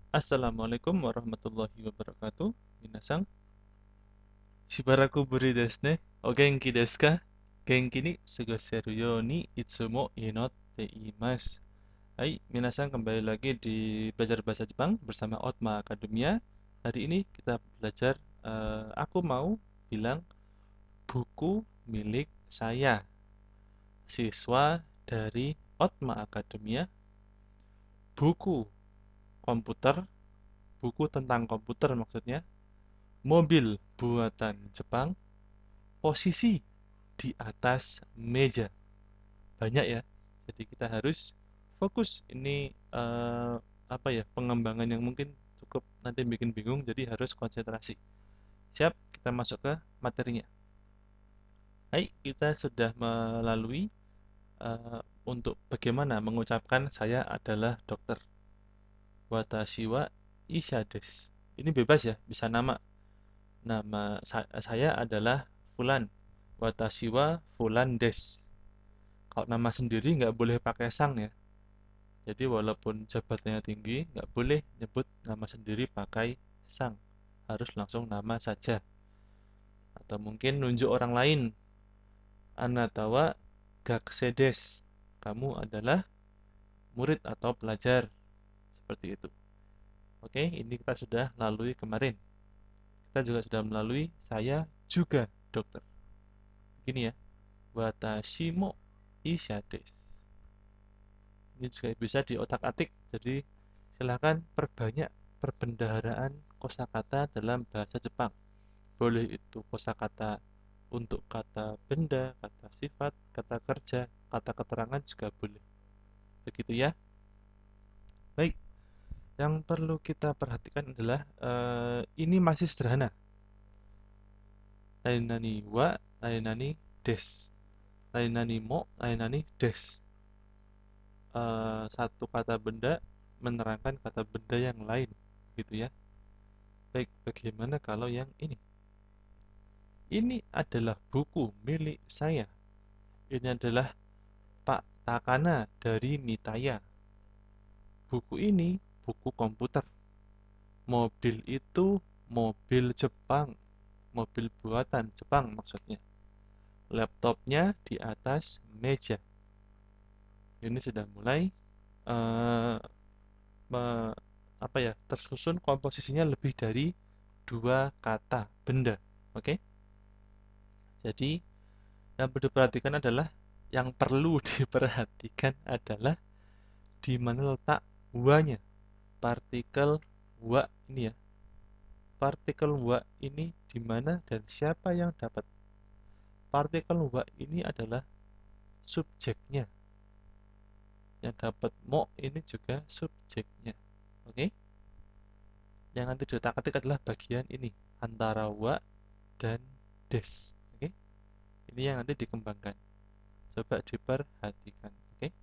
Assalamualaikum warahmatullahi wabarakatuh. Minasang, shibaraku buri desu ne. O genki desu ka? Genki ni sugoseru you ni itsumo inotte imasu. Hai, minasang kembali lagi di belajar bahasa Jepang bersama Otma Akademia. Hari ini kita belajar, aku mau bilang buku milik saya. Siswa dari Otma Akademia, buku komputer, buku tentang komputer maksudnya, mobil buatan Jepang, posisi di atas meja. Banyak ya. Jadi kita harus fokus. Ini apa ya? Pengembangan yang mungkin cukup nanti bikin bingung, jadi harus konsentrasi. Siap, kita masuk ke materinya. Hai, kita sudah melalui untuk bagaimana mengucapkan saya adalah dokter. Watashi wa isha desu. Ini bebas ya, bisa nama. Nama saya adalah Fulan. Watashi wa Fulan des. Kalau nama sendiri nggak boleh pakai sang ya. Jadi walaupun jabatannya tinggi, nggak boleh nyebut nama sendiri pakai sang. Harus langsung nama saja. Atau mungkin nunjuk orang lain. Anatawa gakusei desu. Kamu adalah murid atau pelajar. Seperti itu. Oke, ini kita sudah lalui kemarin. Kita juga sudah melalui saya juga dokter. Begini ya. Watashi mo isha desu. Ini juga bisa diotak-atik. Jadi silahkan perbanyak perbendaharaan kosakata dalam bahasa Jepang. Boleh itu kosakata untuk kata benda, kata sifat, kata kerja, kata keterangan juga boleh. Begitu ya. Baik, yang perlu kita perhatikan adalah ini masih sederhana. Ainani wa, ainani des. Ainani mo, ainani des. Satu kata benda menerangkan kata benda yang lain, gitu ya. Baik, bagaimana kalau yang ini? Ini adalah buku milik saya. Ini adalah Pak Takana dari Mitaya. Buku ini buku komputer. Mobil itu mobil Jepang. Mobil buatan Jepang maksudnya. Laptopnya di atas meja. Ini sudah mulai eh, me- apa ya, tersusun komposisinya lebih dari dua kata benda. Oke? Jadi yang perlu diperhatikan adalah yang perlu diperhatikan adalah di mana letak wa-nya. Partikel wa ini ya. Partikel wa ini di mana dan siapa yang dapat. Partikel wa ini adalah subjeknya. Yang dapat mo ini juga subjeknya. Oke? Yang nanti diotak-atik adalah bagian ini antara wa dan des. Oke? Ini yang nanti dikembangkan. Coba diperhatikan. Oke?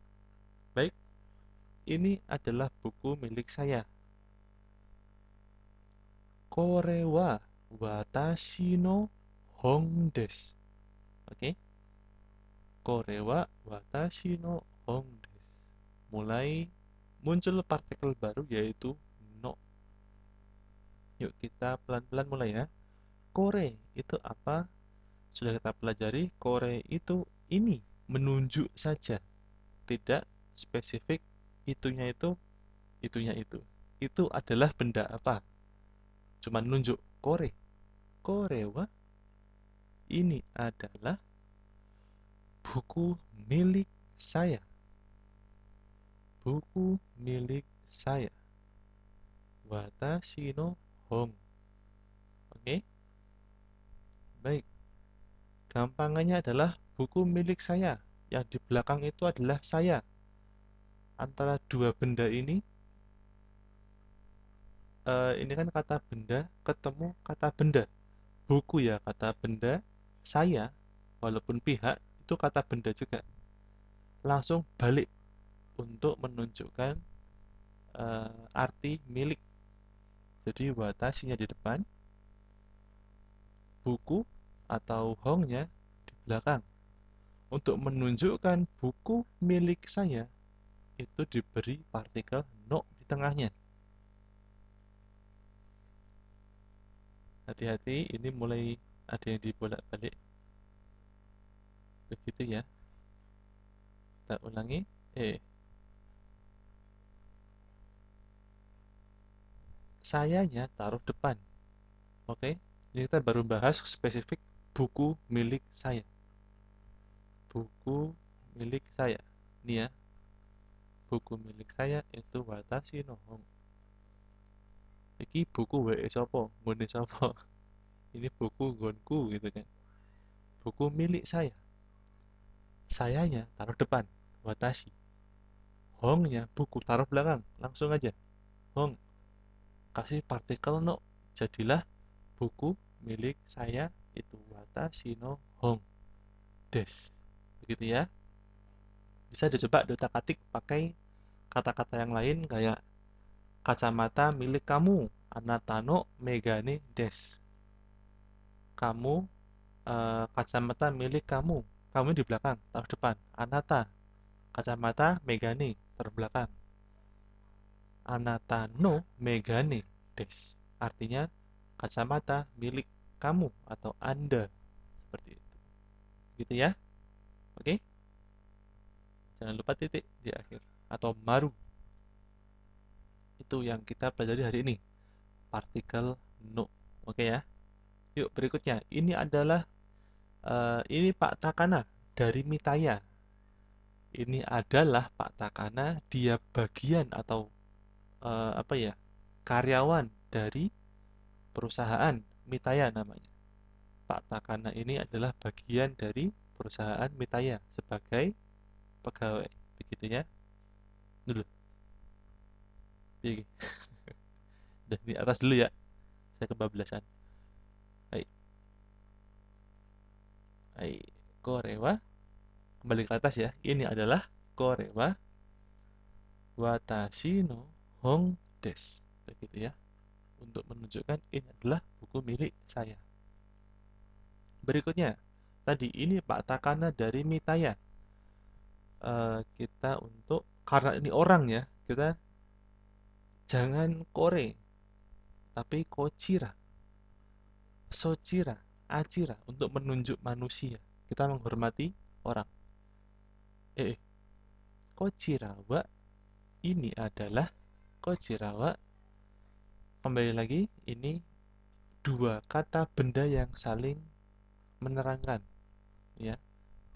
Baik. Ini adalah buku milik saya. Kore wa watashi no hon desu. Oke? Kore wa watashi no hon desu. Mulai muncul partikel baru yaitu no. Yuk kita pelan-pelan mulai ya. Kore itu apa? Sudah kita pelajari, kore itu ini, menunjuk saja. Tidak spesifik itunya itu. Itu adalah benda apa? Cuma nunjuk kore. Kore wa ini adalah buku milik saya. Buku milik saya. Watashi no hon. Oke? Baik. Gampangannya adalah buku milik saya. Yang di belakang itu adalah saya. Antara dua benda ini kan kata benda ketemu kata benda. Buku ya kata benda, saya walaupun pihak itu kata benda juga. Langsung balik untuk menunjukkan arti milik. Jadi watashinya di depan, buku atau hongnya di belakang. Untuk menunjukkan buku milik saya, itu diberi partikel no di tengahnya. Hati-hati, ini mulai ada yang dibolak-balik. Begitu ya. Kita ulangi. Sayanya taruh depan. Oke. Ini kita baru bahas spesifik buku milik saya. Buku milik saya. Ini ya. Buku milik saya itu Watashi no Hon. Iki buku wae sapa? Ngene sapa? Ini buku gonku gitu kan. Buku milik saya. Sayanya taruh depan. Watashi. Hongnya buku taruh belakang. Langsung aja. Hong. Kasih partikel no. Jadilah buku milik saya itu Watashi no Hong des. Begitu ya. Bisa dicoba diutak-atik pakai kata-kata yang lain kayak kacamata milik kamu, anata no megane des. Kamu, kacamata milik kamu. Kamu di belakang, taruh depan. Anata, kacamata megane, taruh belakang. Anata no megane des. Artinya kacamata milik kamu atau Anda. Seperti itu. Gitu ya. Oke? Jangan lupa titik di akhir atau maru. Itu yang kita pelajari hari ini. Partikel no. Oke ya. Yuk berikutnya. Ini adalah ini Pak Takana dari Mitaya. Ini adalah Pak Takana, dia bagian atau apa ya? Karyawan dari perusahaan Mitaya namanya. Pak Takana ini adalah bagian dari perusahaan Mitaya sebagai pegawai. Begitu ya. Dulu. Dan di atas dulu ya. Saya kebablasan. Hai. Hai. Korewa. Kembali ke atas ya. Ini adalah Korewa Watashi no Hong des. Begitu ya. Untuk menunjukkan ini adalah buku milik saya. Berikutnya. Tadi ini Pak Takana dari Mitaya. Kita untuk karena ini orang ya, kita jangan kore, tapi kochira, sochira, achira untuk menunjuk manusia. Kita menghormati orang. Kochirawa ini adalah kochirawa. Kembali lagi, ini dua kata benda yang saling menerangkan. Ya,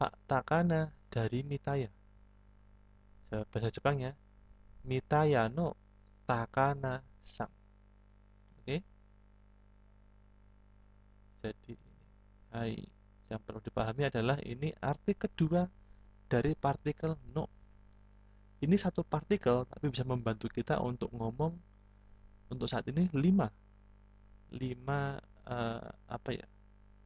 Pak Takana dari Mitaya. Bahasa Jepangnya, Mitaya no Takana sang. Oke, jadi hai. Yang perlu dipahami adalah ini arti kedua dari partikel no. Ini satu partikel tapi bisa membantu kita untuk ngomong untuk saat ini lima apa ya,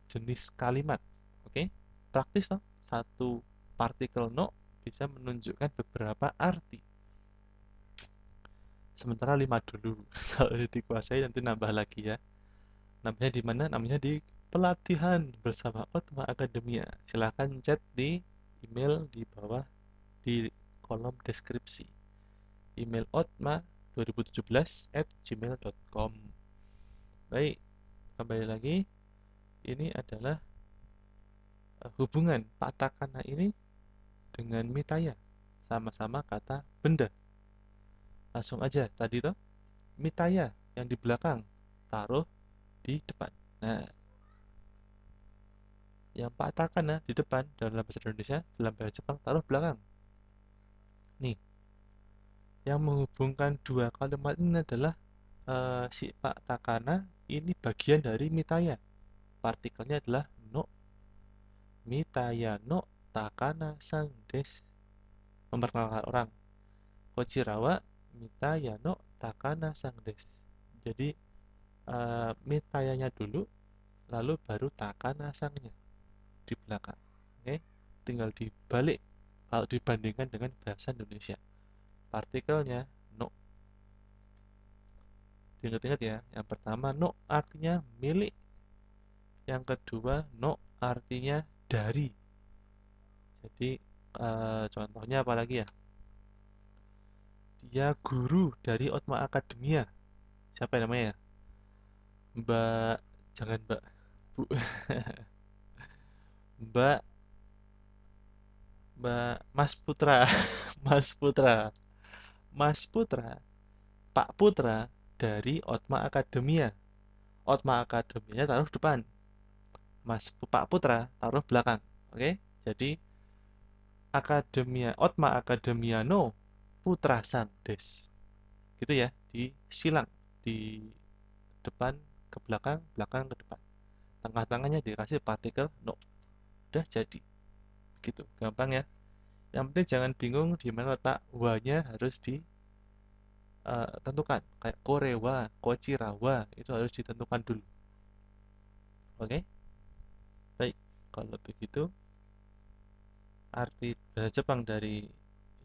jenis kalimat. Oke, praktis toh. Satu partikel no bisa menunjukkan beberapa arti. Sementara 5 dulu. Kalau dikuasai nanti nambah lagi ya. Namanya di mana? Namanya di pelatihan bersama Otma Akademia. Silahkan chat di email di bawah di kolom deskripsi. Email otma2017@gmail.com. Baik, kembali lagi. Ini adalah hubungan Pak Takana ini dengan Mitaya. Sama-sama kata benda. Langsung aja tadi toh. Mitaya yang di belakang taruh di depan. Nah, yang Pak Takana di depan dalam bahasa Indonesia, dalam bahasa Jepang taruh belakang. Nih, yang menghubungkan dua kalimat ini adalah si Pak Takana ini bagian dari Mitaya. Partikelnya adalah no. Mitaya no Takana sang des. Memperkenalkan orang. Kochirawa Mitaya no Takana sang des. Jadi Mitayanya dulu, lalu baru Takana sangnya di belakang. Oke, tinggal dibalik kalau dibandingkan dengan bahasa Indonesia. Partikelnya no. Diingat-ingat ya. Yang pertama no artinya milik. Yang kedua no artinya dari. Jadi contohnya apa lagi ya? Dia guru dari Otma Akademia. Siapa namanya? Mbak Jangan Mbak. Bu. Mbak, Mbak Mas Putra. Mas Putra. Mas Putra. Pak Putra dari Otma Akademia. Otma Akademia taruh depan. Pak Putra taruh belakang. Oke? Jadi Akademia Otma Akademiano Putra Sang Des. Gitu ya, disilang di depan ke belakang, belakang ke depan. Tengah-tengahnya dikasih partikel no. Udah jadi. Begitu, gampang ya. Yang penting jangan bingung di mana letak wa-nya harus ditentukan. Kayak korewa, kochirawa itu harus ditentukan dulu. Oke? Baik. Kalau begitu arti bahasa Jepang dari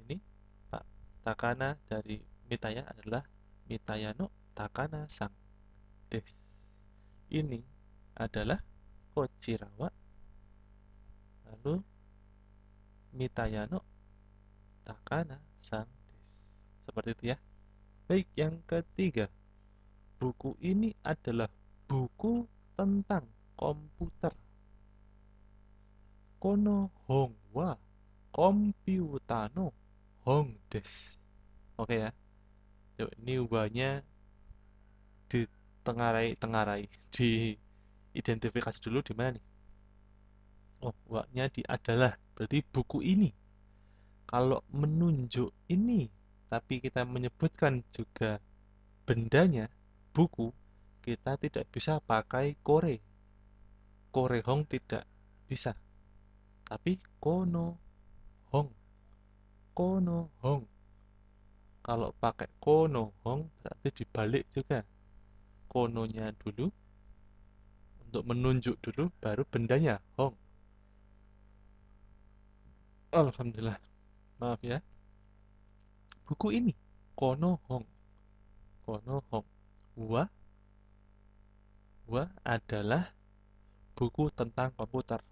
ini Pak Takana dari Mitaya adalah Mitaya no Takana Sang Des. Ini adalah Kochirawa lalu Mitaya no Takana Sang Des. Seperti itu ya. Baik, yang ketiga, buku ini adalah buku tentang komputer. Kono hong wa komputa no hong des. Oke ya. Yuk, ini wa-nya ditengarai, diidentifikasi dulu di mana nih? Oh, wa-nya di adalah. Berarti buku ini. Kalau menunjuk ini, tapi kita menyebutkan juga bendanya, buku, kita tidak bisa pakai kore. Kore hong tidak bisa. Tapi kono hong. Kono hong. Kalau pakai kono hong berarti dibalik juga. Kononya dulu untuk menunjuk dulu baru bendanya hong. Alhamdulillah. Maaf ya. Buku ini kono hong. Kono hong. Wa adalah buku tentang komputer.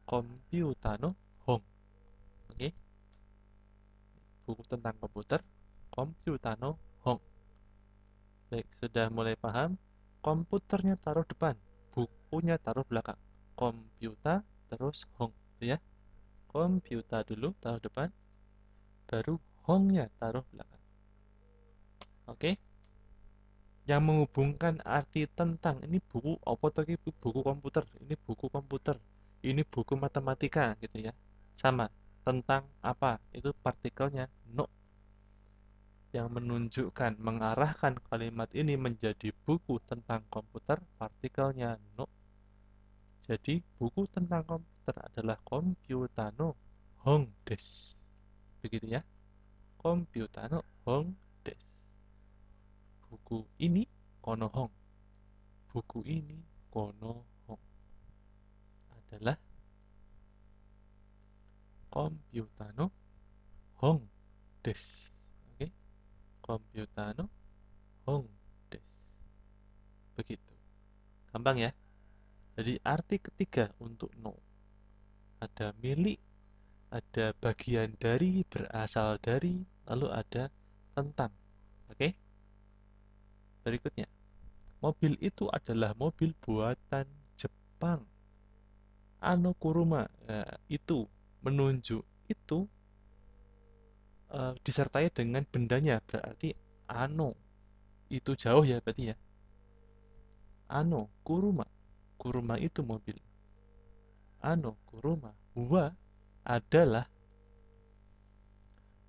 Komputano hong. Oke. Buku tentang komputer. Komputano hong. Baik, sudah mulai paham? Komputernya taruh depan, bukunya taruh belakang. Komputer terus hong, ya. Komputer dulu taruh depan, baru hongnya taruh belakang. Oke? Yang menghubungkan arti tentang ini buku apa tadi, buku komputer, ini buku komputer, ini buku matematika gitu ya. Sama, tentang apa? Itu partikelnya no. Yang menunjukkan, mengarahkan kalimat ini menjadi buku tentang komputer, partikelnya no. Jadi buku tentang komputer adalah Komputano Hong Des. Begitu ya. Komputano Hong Des. Buku ini kono hong. Buku ini kono hong. Adalah Komputano Hong Des. Oke. Komputano Hong Des. Begitu. Gampang ya. Jadi arti ketiga untuk no. Ada milik, ada bagian dari, berasal dari, lalu ada tentang. Oke? Berikutnya, mobil itu adalah mobil buatan Jepang. Ano kuruma, itu menunjuk itu disertai dengan bendanya, berarti ano. Itu jauh ya berarti ya. Ano kuruma, kuruma itu mobil. Ano kuruma, wa adalah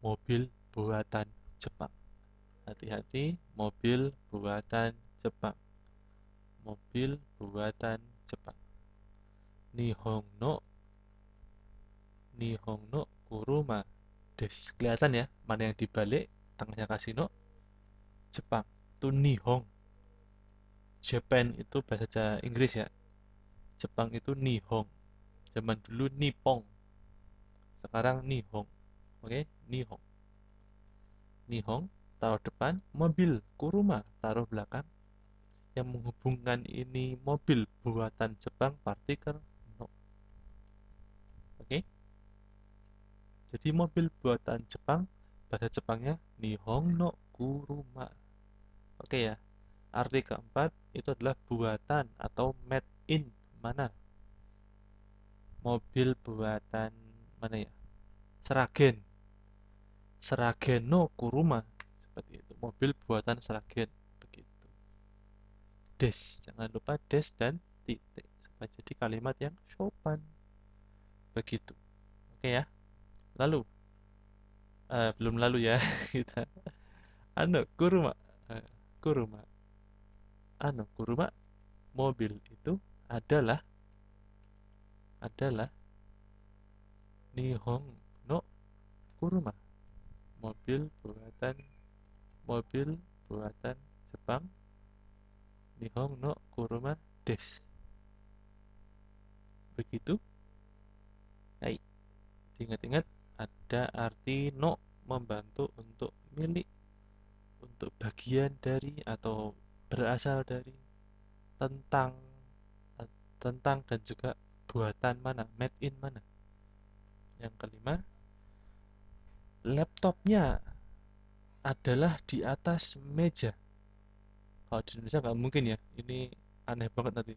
mobil buatan Jepang. Hati-hati, mobil buatan Jepang. Mobil buatan Jepang. Nihong no kuruma des. Kelihatan ya, mana yang dibalik, tengahnya kasih no. Jepang itu Nihong. Japan itu bahasa Inggris ya. Jepang itu Nihong. Zaman dulu Nippon. Sekarang Nihong. Oke, Nihong. Nihong taruh depan, mobil kuruma taruh belakang. Yang menghubungkan ini mobil buatan Jepang, partikel no. Oke. Jadi mobil buatan Jepang, bahasa Jepangnya Nihong no Kuruma. Oke ya. Arti keempat itu adalah buatan atau made in mana? Mobil buatan mana ya? Seragen. Seragen no Kuruma. Seperti itu. Mobil buatan Seragen. Begitu. Des. Jangan lupa des dan titik. Supaya jadi kalimat yang sopan. Begitu. Oke ya. Lalu. Belum lalu ya. Kita. Kuruma. Kuruma. Kuruma. Mobil itu adalah Nihon no Kuruma. Mobil buatan Jepang. Nihon no Kuruma desu. Begitu. Hai. Ingat-ingat ada arti no membantu untuk milik, untuk bagian dari atau berasal dari, tentang dan juga buatan mana, made in mana. Yang kelima, laptopnya adalah di atas meja. Kalau di Indonesia nggak mungkin ya, ini aneh banget nanti.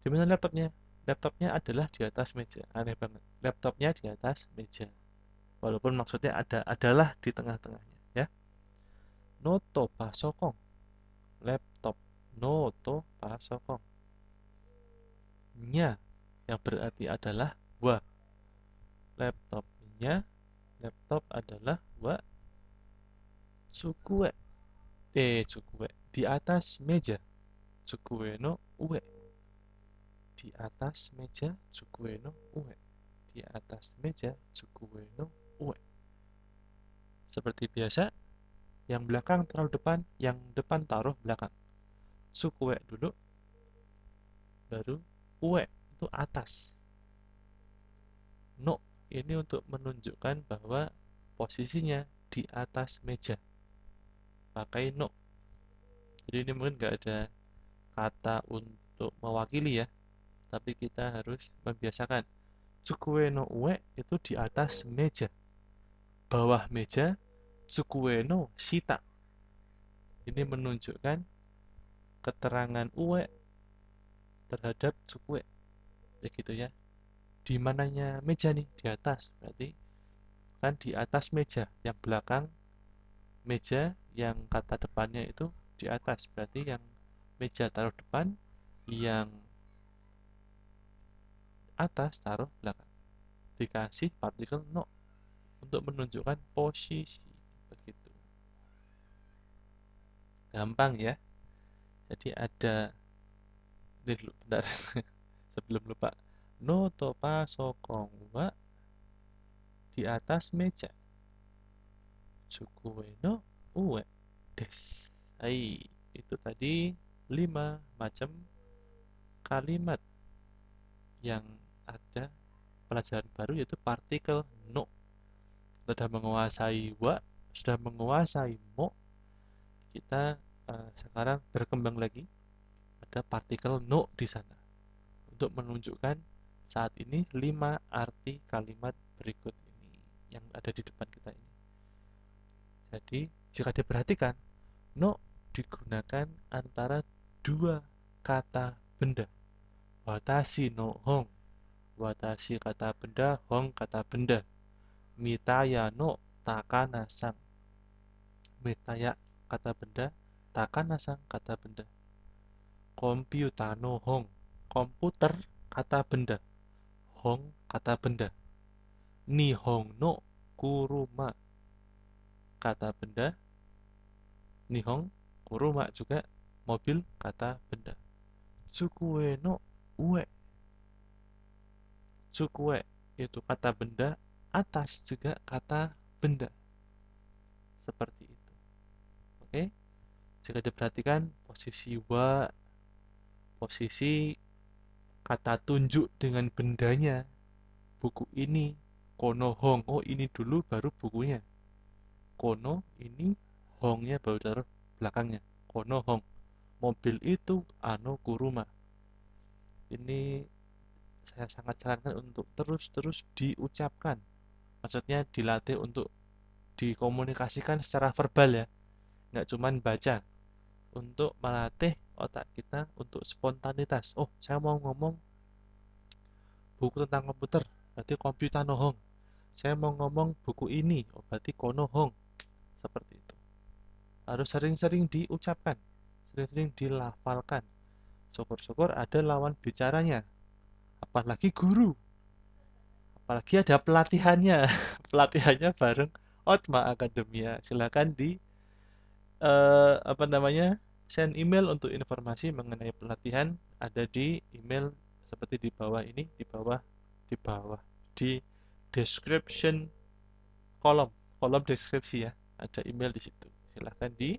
Di mana laptopnya? Laptopnya adalah di atas meja. Aneh banget. Laptopnya di atas meja. Walaupun maksudnya adalah di tengah-tengahnya, ya. Noto pasokong. Laptop. Noto pasokong. Nya yang berarti adalah wa. Laptopnya, laptop adalah wa tsukue. Tsukue. Di atas meja. Tsukue no ue. Di atas meja tsukue no ue. Di atas meja tsukue no ue. Seperti biasa, yang belakang taruh depan, yang depan taruh belakang. Tsukue dulu, baru ue itu atas. No ini untuk menunjukkan bahwa posisinya di atas meja. Pakai no. Jadi ini mungkin nggak ada kata untuk mewakili ya, tapi kita harus membiasakan. Tsukue no ue itu di atas meja. Bawah meja, tsukue no shita. Ini menunjukkan keterangan ue terhadap tsukue. Begitu ya. Di mananya meja nih? Di atas. Berarti kan di atas meja. Yang belakang meja, yang kata depannya itu di atas. Berarti yang meja taruh depan, yang atas taruh belakang. Dikasih partikel no untuk menunjukkan posisi. Begitu. Gampang ya. Jadi ada, ini dulu bentar. Sebelum lupa. No topa sokong wa di atas meja. Tsukue no ue des. Hai, itu tadi 5 macam kalimat yang ada pelajaran baru, yaitu partikel no. Sudah menguasai wa, sudah menguasai mo. Kita sekarang berkembang lagi, ada partikel no di sana untuk menunjukkan saat ini 5 arti kalimat berikut ini yang ada di depan kita ini. Jadi jika diperhatikan, no digunakan antara dua kata benda. Watashi no hong. Watashi kata benda, hong kata benda. Mitaya no takana-san. Mitaya kata benda, takana-san kata benda. Komputer no hong. Komputer kata benda, hong kata benda. Nihon no kuruma kata benda. Nihon, kuruma juga mobil kata benda. Tsukue no ue. Tsukue itu kata benda, atas juga kata benda. Seperti itu. Oke. Jika diperhatikan posisi wa, posisi kata tunjuk dengan bendanya. Buku ini kono hong. Oh, ini dulu baru bukunya. Kono ini, hongnya baru taruh belakangnya. Kono hong. Mobil itu kuruma. Ini saya sangat sarankan untuk terus-terus diucapkan. Maksudnya dilatih untuk dikomunikasikan secara verbal ya. Nggak cuman baca. untuk melatih otak kita untuk spontanitas. Oh, saya mau ngomong buku tentang komputer, berarti komputer nohong. Saya mau ngomong buku ini, oh berarti konohong. Seperti itu. Harus sering-sering diucapkan, sering-sering dilafalkan. Syukur-syukur ada lawan bicaranya. Apalagi guru, apalagi ada pelatihannya. Pelatihannya bareng Otma Akademia. Silakan di apa namanya? Send email untuk informasi mengenai pelatihan ada di email seperti di bawah ini, di bawah di description kolom kolom deskripsi ya. Ada email di situ. Silahkan di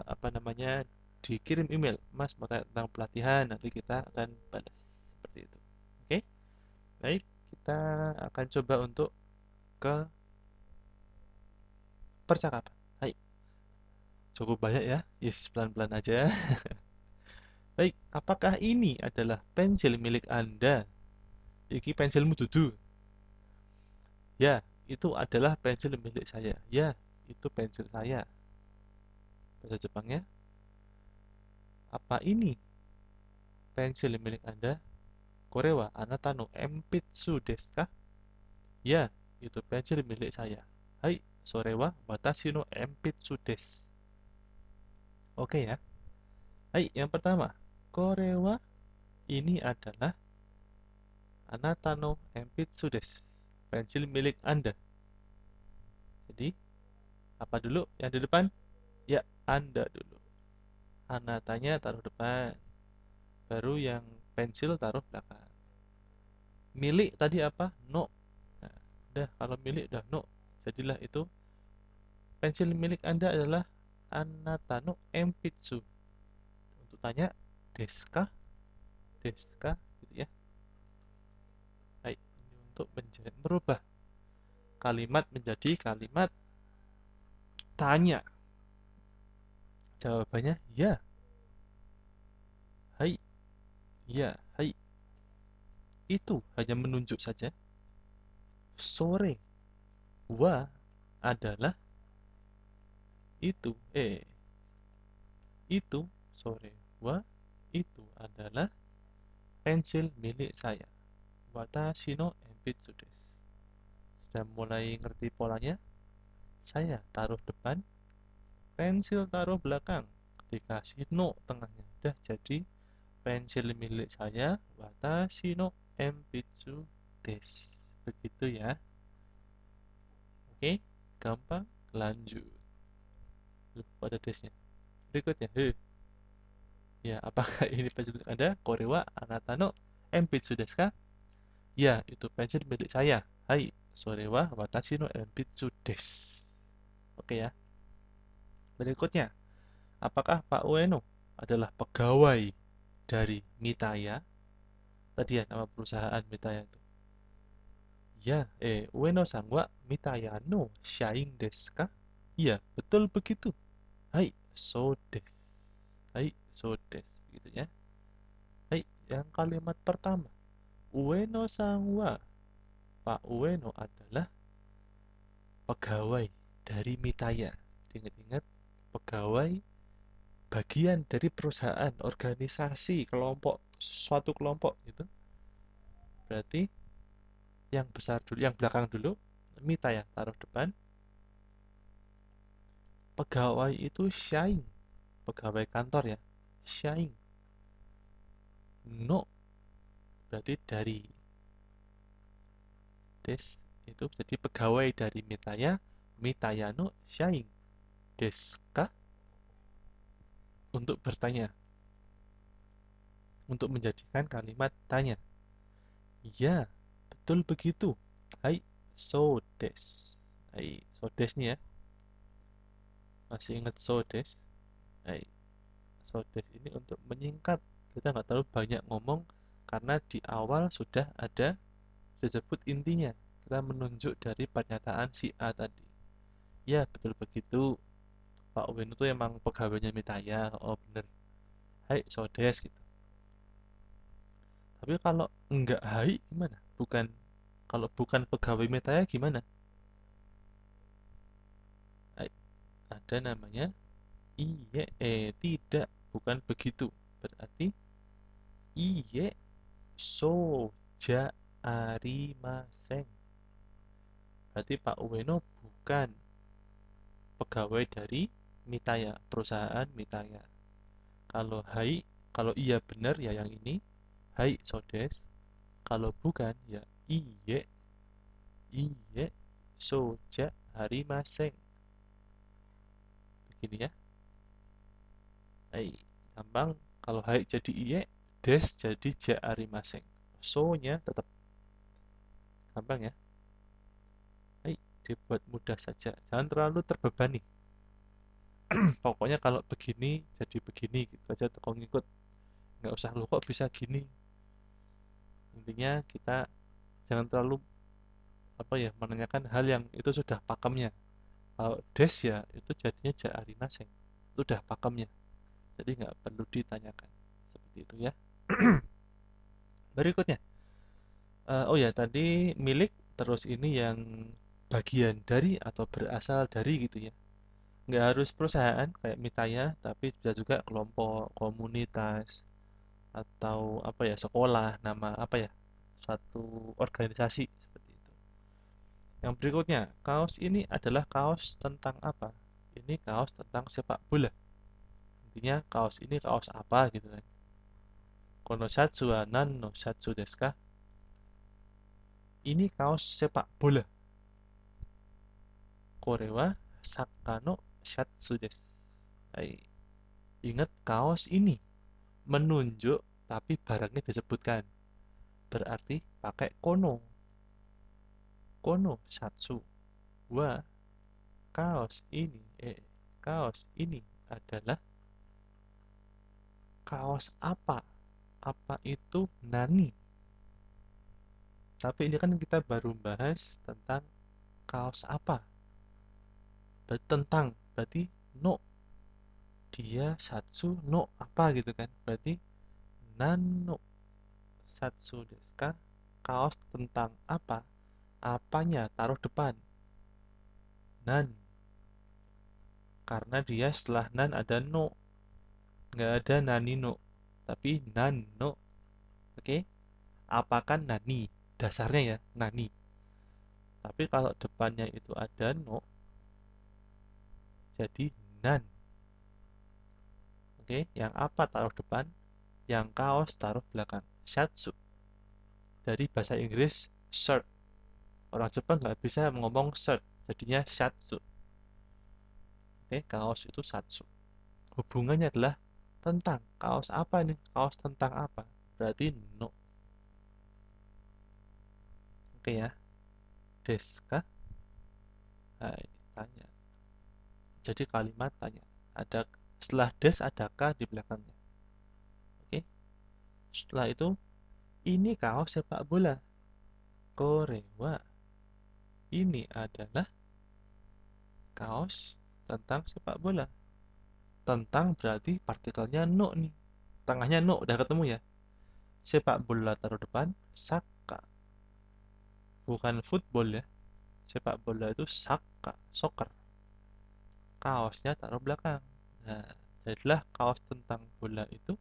apa namanya dikirim email, Mas mau tanya tentang pelatihan, nanti kita akan balas seperti itu. Oke, baik, kita akan coba untuk ke percakapan. Hai, cukup banyak ya, yes pelan-pelan aja. Baik, apakah ini adalah pensil milik Anda? Iki pensilmu dudu. Ya, itu adalah pensil milik saya. Ya, itu pensil saya. Bahasa Jepangnya, apa ini pensil milik Anda? Korewa, anata no enpitsu desu ka? Ya, itu pensil milik saya. Hai, sore wa watashi no enpitsu desu. Oke ya. Hai, yang pertama. Korewa, ini adalah anata no enpitsu desu. Pensil milik Anda. Jadi, apa dulu yang di depan? Ya, Anda dulu. Anatanya taruh depan. Baru yang pensil taruh belakang. Milik tadi apa? No. Nah, udah kalau milik udah no. Jadilah itu pensil milik Anda adalah anata no enpitsu. Untuk tanya deska, deska gitu ya. Baik, ini untuk merubah kalimat menjadi kalimat tanya. Jawabannya ya. Hai, ya, hai. Itu hanya menunjuk saja. Sore wa adalah itu. Itu sore wa itu adalah pensil milik saya. Watashi no enpitsu desu. Sudah mulai ngerti polanya? Saya taruh depan, pensil taruh belakang. Dikasih no tengahnya. Udah jadi pensil milik saya. Watashi no enpitsu desu. Begitu ya. Oke, gampang. Lanjut. Loh, kok ada desnya? Berikutnya. Ya, apakah ini pensil milik Anda? Korewa anata no enpitsu desu ka? Ya, itu pensil milik saya. Hai, sore wa watashi no enpitsu desu. Oke ya. Berikutnya, apakah Pak Ueno adalah pegawai dari Mitaya? Tadi ya nama perusahaan Mitaya itu. Ya, Ueno-san wa Mitaya no shain desu ka? Iya, betul begitu. Hai, so desu. Hai, so desu. Gitu ya. Hai, yang kalimat pertama. Ueno-san wa Pak Ueno adalah pegawai dari Mitaya. Ingat-ingat, pegawai bagian dari perusahaan, organisasi, kelompok, suatu kelompok gitu. Berarti yang besar dulu, yang belakang dulu, Mita ya, taruh depan. Pegawai itu shaing, pegawai kantor ya, shaing. No, berarti dari des itu jadi pegawai dari Mitaya, Mitaya no shaing. Deska untuk bertanya, untuk menjadikan kalimat tanya. Ya, betul begitu. Hai, so des. Hai, so des nih ya. Masih ingat so des? Hai, so des ini untuk menyingkat. Kita nggak terlalu banyak ngomong karena di awal sudah ada disebut intinya. Kita menunjuk dari pernyataan si A tadi. Ya, betul begitu. Pak Win itu emang pegawainya Mitaya. Oh, bener. Hai, so des gitu. Tapi kalau enggak hai gimana? Kalau bukan pegawai Mitaya gimana? Hai, ada namanya Tidak, bukan begitu. Berarti iye soja arimasen. Berarti Pak Ueno bukan pegawai dari Mitaya, perusahaan Mitaya. Kalau hai, kalau iya benar ya yang ini, hai sodes. Kalau bukan ya iye, iye soja arimasen. Begini ya. Hai, gampang. Kalau hai jadi iye, des jadi ja arimasen. So-nya tetap gampang ya. Hai, dibuat mudah saja. Jangan terlalu terbebani. Pokoknya kalau begini jadi begini gitu aja toko ngikut. Nggak usah lu kok bisa gini. Intinya kita jangan terlalu apa ya menanyakan hal yang itu sudah pakemnya. Kalau des ya itu jadinya ja arimaseng. Itu udah pakemnya. Jadi nggak perlu ditanyakan. Seperti itu ya. Berikutnya. Oh ya tadi milik terus ini yang bagian dari atau berasal dari gitu ya. Nggak harus perusahaan kayak Mitaya, tapi bisa juga kelompok, komunitas, atau apa ya sekolah, nama apa ya satu organisasi seperti itu. Yang berikutnya, kaos ini adalah kaos tentang apa? Ini kaos tentang sepak bola. Intinya kaos ini kaos apa gitu kan? Konosatsu wa nan no satsu desu ka? Ini kaos sepak bola. Kore wa saka no shatsu desu. Hai. Ingat kaos ini menunjuk tapi barangnya disebutkan. Berarti pakai kono. Kono satsu wa kaos ini kaos ini adalah kaos apa? Apa itu nani? Tapi ini kan kita baru bahas tentang kaos apa? Berarti tentang, berarti no. Dia satsu no apa gitu kan? Berarti nano satsu desu ka? Kaos tentang apa? Apanya taruh depan. Nan. Karena dia setelah nan ada no. Nggak ada nani no. Tapi nan no. Oke? Apakan nani? Dasarnya ya, nani. Tapi kalau depannya itu ada no, jadi nan. Oke, yang apa taruh depan, yang kaos taruh belakang. Shatsu. Dari bahasa Inggris shirt. Orang Jepang nggak bisa ngomong shirt, jadinya shatsu. Oke, kaos itu shatsu. Hubungannya adalah tentang. Kaos apa nih? Kaos tentang apa? Berarti no. Oke ya. Desu ka? Hai, tanya. Jadi kalimat tanya. Ada setelah des adakah di belakangnya. Oke. Setelah itu ini kaos sepak bola. Korewa. Ini adalah kaos tentang sepak bola. Tentang berarti partikelnya no nih. Tengahnya no, udah ketemu ya. Sepak bola taruh depan, saka. Bukan football ya. Sepak bola itu saka, soccer. Kaosnya taruh belakang. Nah, jadilah kaos tentang bola itu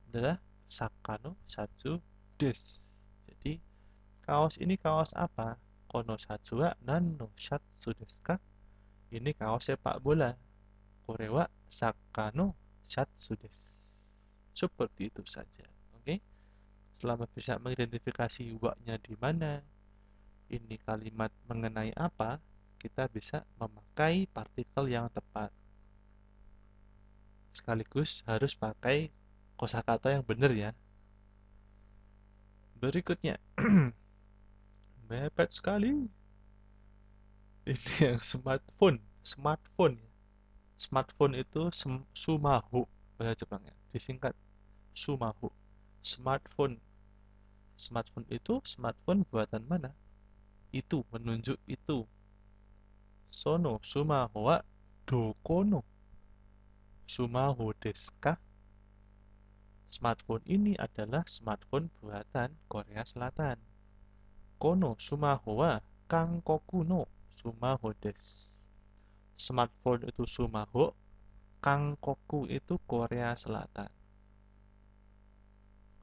adalah Sakano Satsu Des. Jadi, kaos ini kaos apa? Kono Satsua Nano Satsu Desu ka? Ini kaos sepak bola. Korewa Sakano Satsu Desu. Seperti itu saja. Oke? Selama bisa mengidentifikasi waknya di mana, ini kalimat mengenai apa, kita bisa memakai partikel yang tepat. Sekaligus harus pakai kosakata yang benar ya. Berikutnya, mepet sekali. Ini yang smartphone. Smartphone ya. Smartphone itu sumahu bahasa Jepang ya. Disingkat sumahu. Smartphone. Smartphone itu smartphone buatan mana? Itu menunjuk itu. Sono sumahu wa dokono sumahu desu ka? Smartphone ini adalah smartphone buatan Korea Selatan. Kono sumahu wa Kangkoku no sumaho desu. Smartphone itu sumaho, Kangkoku itu Korea Selatan.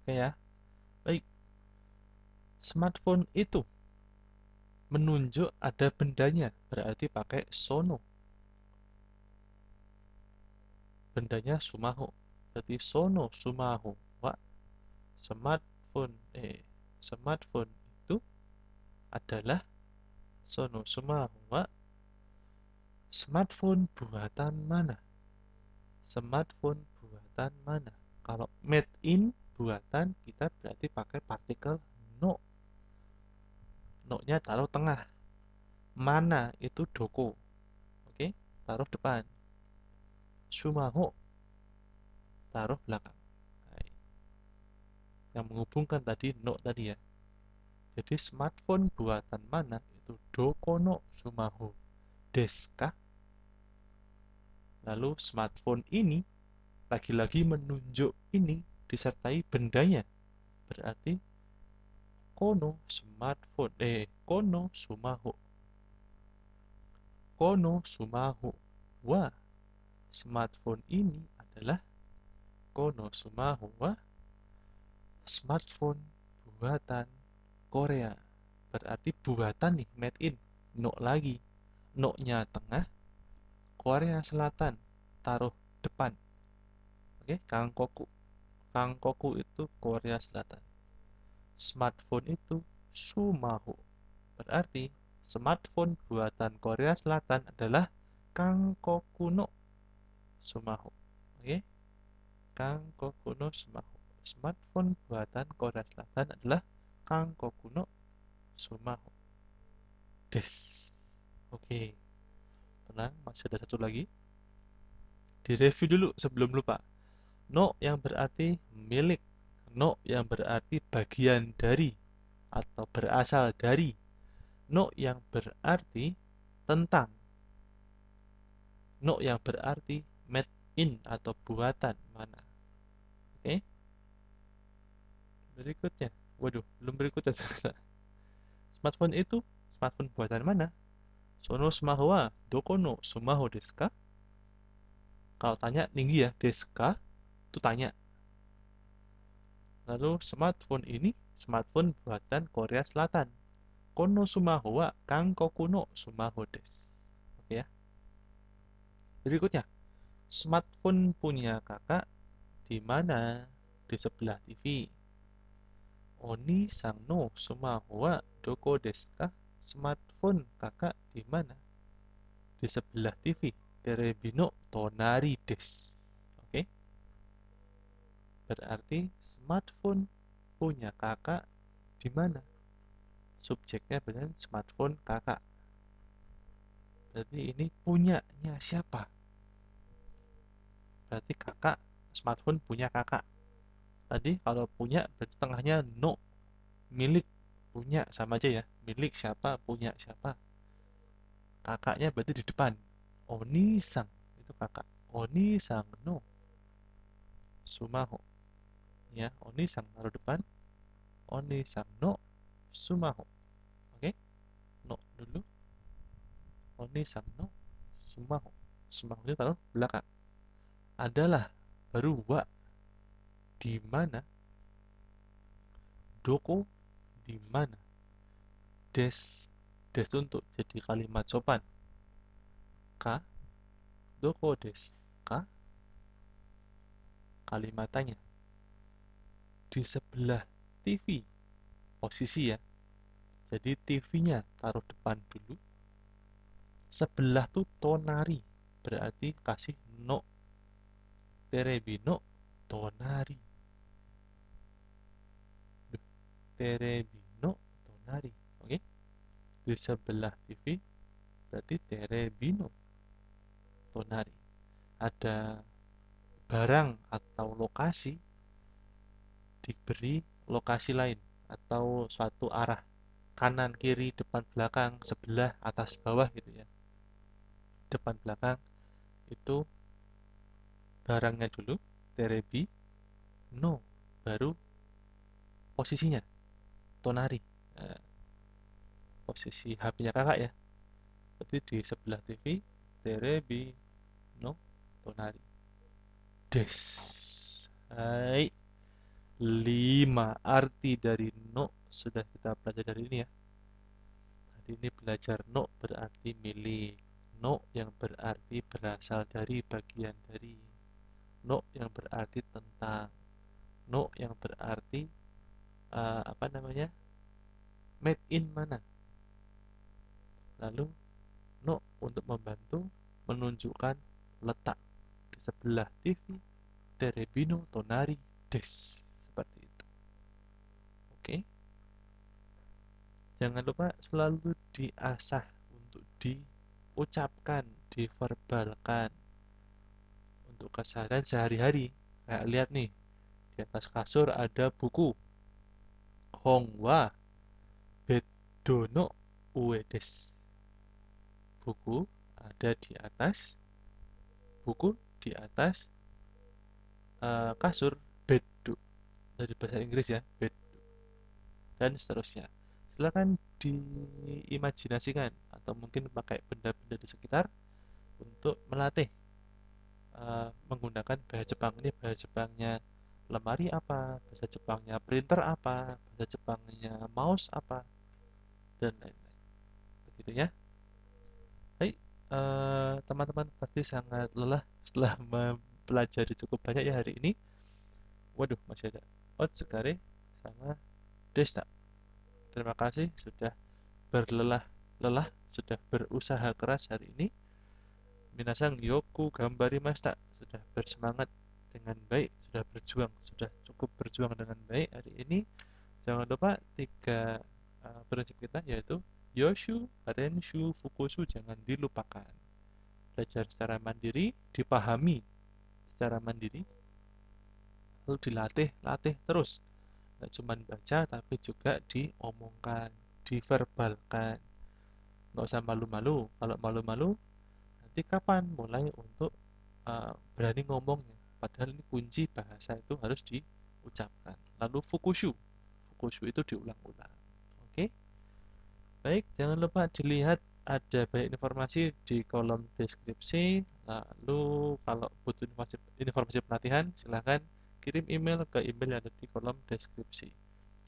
Oke ya. Baik. Smartphone itu menunjuk ada bendanya, berarti pakai sono. Bendanya sumaho. Berarti sono sumaho wa smartphone smartphone itu adalah sono sumaho wa smartphone buatan mana? Smartphone buatan mana? Kalau made in buatan kita berarti pakai partikel no. No-nya taruh tengah. Mana itu doko. Oke, taruh depan. Sumaho taruh belakang. Nah, yang menghubungkan tadi no tadi ya. Jadi smartphone buatan mana itu doko no sumaho desu ka? Lalu smartphone ini lagi-lagi menunjuk ini disertai bendanya. Berarti kono smartphone kono sumaho. Kono sumaho wa smartphone ini adalah kono sumaho wa smartphone buatan Korea. Berarti buatan nih, made in. No lagi. No-nya tengah, Korea Selatan taruh depan. Oke, Kangkoku. Kangkoku itu Korea Selatan. Smartphone itu sumaho. Berarti smartphone buatan Korea Selatan adalah Kangkoku no sumaho. Oke, Kangkoku no sumaho. Smartphone buatan Korea Selatan adalah Kangkoku no sumaho. Des. Oke, tenang, masih ada satu lagi. Direview dulu sebelum lupa. No yang berarti milik. No yang berarti bagian dari atau berasal dari. No yang berarti tentang. No yang berarti made in atau buatan mana. Oke. Berikutnya. Waduh, belum berikutnya. Smartphone itu smartphone buatan mana? Sono sumaho wa doko no sumaho desu ka? Kalau tanya tinggi ya, desu ka? Itu tanya. Lalu smartphone ini smartphone buatan Korea Selatan. Kono sumaho wa Kangkoku no sumaho desu. Oke ya. Berikutnya, smartphone punya kakak di mana? Di sebelah TV. Oni sang no sumaho wa doko desu ka? Smartphone kakak di mana? Di sebelah TV. Terebi no tonari desu. Oke. Berarti smartphone punya kakak di mana? Subjeknya benar smartphone kakak. Berarti ini punyanya siapa? Berarti kakak, smartphone punya kakak. Tadi kalau punya berarti tengahnya no. Milik, punya sama aja ya. Milik siapa, punya siapa. Kakaknya berarti di depan. Oni-sang, itu kakak. Oni-sang no sumaho. Ya, Oni-sang taruh depan. Oni-sang no sumaho. Oke? No dulu. Oni-sang no sumaho. Sumaho itu taruh belakang. Adalah baru wa di mana? Doko di mana? Des. Des untuk jadi kalimat sopan. Ka doko des ka? Kalimat tanya. Di sebelah TV. Posisi ya. Jadi TV-nya taruh depan dulu. Sebelah tuh tonari. Berarti kasih no. Terebi no tonari. Terebi no tonari. Oke. Di sebelah TV berarti terebi no tonari. Ada barang atau lokasi diberi lokasi lain atau suatu arah kanan, kiri, depan, belakang, sebelah, atas, bawah gitu ya. Depan, belakang itu barangnya dulu, terebi, no, baru posisinya, tonari. Nah, posisi HP-nya kakak ya. Berarti di sebelah TV, terebi, no, tonari. des. Hai, 5 arti dari no sudah kita pelajari dari ini ya. Tadi ini belajar no berarti milik, no yang berarti berasal dari, bagian dari, no yang berarti tentang, no yang berarti apa namanya, made in mana, lalu no untuk membantu menunjukkan letak di sebelah TV, terebino tonari des, seperti itu. Oke, jangan lupa selalu diasah untuk diucapkan, diverbalkan untuk keseharian sehari-hari. Kayak lihat nih, di atas kasur ada buku Hongwa Bedono Uedes. Buku ada di atas, buku di atas kasur, bedu dari bahasa Inggris ya, bedu, dan seterusnya. Silakan diimajinasikan atau mungkin pakai benda-benda di sekitar untuk melatih menggunakan bahasa Jepang. Ini bahasa Jepangnya lemari apa, bahasa Jepangnya printer apa, bahasa Jepangnya mouse apa, dan lain-lain. Begitu ya. Hai, teman-teman pasti sangat lelah setelah mempelajari cukup banyak ya hari ini. Waduh, masih ada Otskare sama Desta. Terima kasih sudah berlelah-lelah, sudah berusaha keras hari ini. Minasang yoku gambari masta, sudah bersemangat dengan baik, sudah berjuang, sudah cukup berjuang dengan baik hari ini. Jangan lupa 3 prinsip kita, yaitu Yoshu, Renshu, Fukushu jangan dilupakan. Belajar secara mandiri, dipahami secara mandiri, lalu dilatih terus. Nggak cuma baca, tapi juga diomongkan, diverbalkan. Nggak usah malu-malu. Kalau malu-malu, nanti kapan mulai untuk berani ngomongnya? Padahal ini kunci bahasa itu harus diucapkan. Lalu Fukushu. Fukushu itu diulang-ulang. Oke? Baik, jangan lupa dilihat ada banyak informasi di kolom deskripsi. Lalu kalau butuh informasi pelatihan, silahkan kirim email ke email yang ada di kolom deskripsi.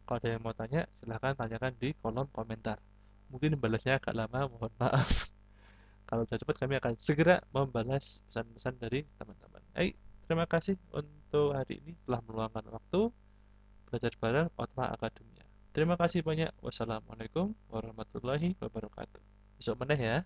Kalau ada yang mau tanya, silahkan tanyakan di kolom komentar. Mungkin balasnya agak lama, mohon maaf. Kalau sudah cepat, kami akan segera membalas pesan-pesan dari teman-teman. Terima kasih untuk hari ini telah meluangkan waktu belajar bareng Otma Akademia. Terima kasih banyak. Wassalamualaikum warahmatullahi wabarakatuh. Besok meneh ya.